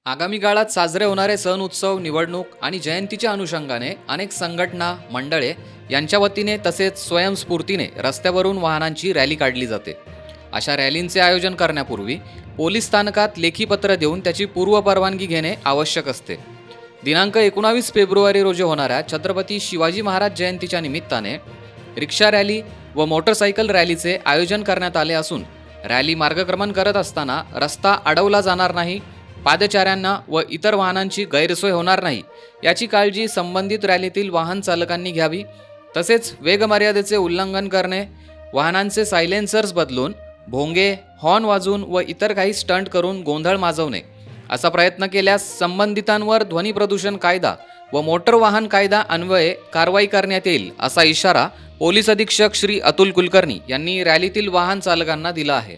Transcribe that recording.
आगामी काळात साजरे होणारे सण उत्सव निवडणूक आणि जयंतीच्या अनुषंगाने अनेक संघटना मंडळे यांच्या वतीने तसेच स्वयंस्फूर्तीने रस्त्यावरून वाहनांची रॅली काढली जाते. अशा रॅलींचे आयोजन करण्यापूर्वी पोलीस स्थानकात लेखी पत्र देऊन त्याची पूर्वपरवानगी घेणे आवश्यक असते. दिनांक 19 फेब्रुवारी रोजी होणाऱ्या छत्रपती शिवाजी महाराज जयंतीच्या निमित्ताने रिक्षा रॅली व मोटरसायकल रॅलीचे आयोजन करण्यात आले असून रॅली मार्गक्रमण करत असताना रस्ता अडवला जाणार नाही, पादचाऱ्यांना व इतर वाहनांची गैरसोय होणार नाही याची काळजी संबंधित रॅलीतील वाहन चालकांनी घ्यावी. तसेच वेगमर्यादेचे उल्लंघन करणे, वाहनांचे सायलेन्सर्स बदलून भोंगे, हॉर्न वाजवून व इतर काही स्टंट करून गोंधळ माजवणे असा प्रयत्न केल्यास संबंधितांवर ध्वनी प्रदूषण कायदा व मोटर वाहन कायदा अन्वये कारवाई करण्यात येईल असा इशारा पोलीस अधीक्षक श्री अतुल कुलकर्णी यांनी रॅलीतील वाहन चालकांना दिला आहे.